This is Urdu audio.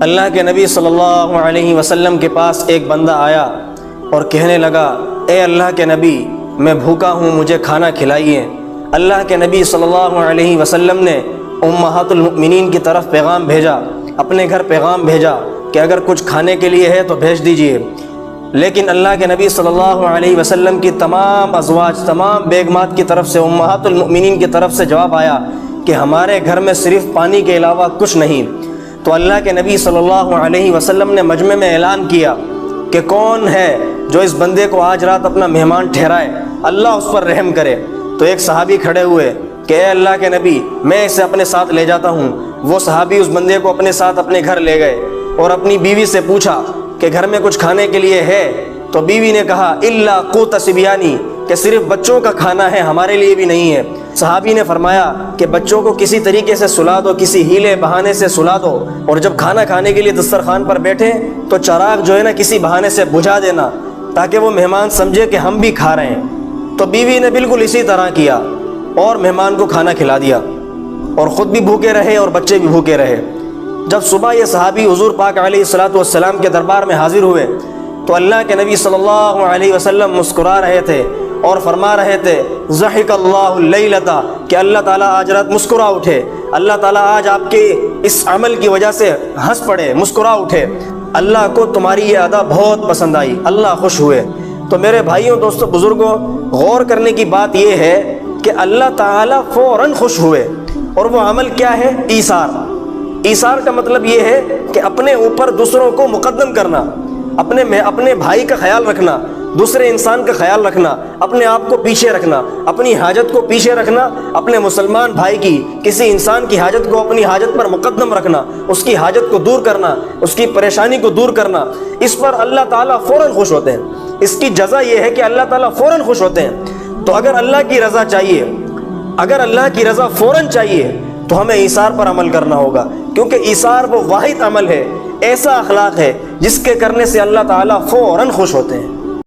اللہ کے نبی صلی اللہ علیہ وسلم کے پاس ایک بندہ آیا اور کہنے لگا، اے اللہ کے نبی، میں بھوکا ہوں، مجھے کھانا کھلائیے۔ اللہ کے نبی صلی اللہ علیہ وسلم نے امہات المؤمنین کی طرف پیغام بھیجا، اپنے گھر پیغام بھیجا کہ اگر کچھ کھانے کے لیے ہے تو بھیج دیجئے۔ لیکن اللہ کے نبی صلی اللہ علیہ وسلم کی تمام ازواج، تمام بیگمات کی طرف سے، امہات المؤمنین کی طرف سے جواب آیا کہ ہمارے گھر میں صرف پانی کے علاوہ کچھ نہیں۔ تو اللہ کے نبی صلی اللہ علیہ وسلم نے مجمع میں اعلان کیا کہ کون ہے جو اس بندے کو آج رات اپنا مہمان ٹھہرائے، اللہ اس پر رحم کرے۔ تو ایک صحابی کھڑے ہوئے کہ اے اللہ کے نبی، میں اسے اپنے ساتھ لے جاتا ہوں۔ وہ صحابی اس بندے کو اپنے ساتھ اپنے گھر لے گئے اور اپنی بیوی سے پوچھا کہ گھر میں کچھ کھانے کے لیے ہے؟ تو بیوی نے کہا الا قوت صبیانی، کہ صرف بچوں کا کھانا ہے، ہمارے لیے بھی نہیں ہے۔ صحابی نے فرمایا کہ بچوں کو کسی طریقے سے سلا دو، کسی ہیلے بہانے سے سلا دو، اور جب کھانا کھانے کے لیے دسترخوان پر بیٹھے تو چراغ جو ہے نا کسی بہانے سے بجھا دینا، تاکہ وہ مہمان سمجھے کہ ہم بھی کھا رہے ہیں۔ تو بیوی نے بالکل اسی طرح کیا اور مہمان کو کھانا کھلا دیا، اور خود بھی بھوکے رہے اور بچے بھی بھوکے رہے۔ جب صبح یہ صحابی حضور پاک علیہ الصلوۃ والسلام کے دربار میں حاضر ہوئے تو اللہ کے نبی صلی اللہ علیہ وسلم مسکرا رہے تھے اور فرما رہے تھے ضحک اللہ اللیلۃ، کہ اللہ تعالیٰ آج رات مسکرا اٹھے، اللہ تعالیٰ آج آپ کے اس عمل کی وجہ سے ہنس پڑے، مسکرا اٹھے، اللہ کو تمہاری یہ ادا بہت پسند آئی، اللہ خوش ہوئے۔ تو میرے بھائیوں، دوستوں، بزرگوں، غور کرنے کی بات یہ ہے کہ اللہ تعالیٰ فوراً خوش ہوئے، اور وہ عمل کیا ہے؟ ایثار۔ ایثار کا مطلب یہ ہے کہ اپنے اوپر دوسروں کو مقدم کرنا، اپنے بھائی کا خیال رکھنا، دوسرے انسان کا خیال رکھنا، اپنے آپ کو پیچھے رکھنا، اپنی حاجت کو پیچھے رکھنا، اپنے مسلمان بھائی کی، کسی انسان کی حاجت کو اپنی حاجت پر مقدم رکھنا، اس کی حاجت کو دور کرنا، اس کی پریشانی کو دور کرنا، اس پر اللہ تعالیٰ فوراً خوش ہوتے ہیں۔ اس کی جزا یہ ہے کہ اللہ تعالیٰ فوراً خوش ہوتے ہیں۔ تو اگر اللہ کی رضا چاہیے، اگر اللہ کی رضا فوراً چاہیے تو ہمیں ایثار پر عمل کرنا ہوگا، کیونکہ ایثار وہ واحد عمل ہے، ایسا اخلاق ہے جس کے کرنے سے اللہ تعالیٰ فوراً خوش ہوتے ہیں۔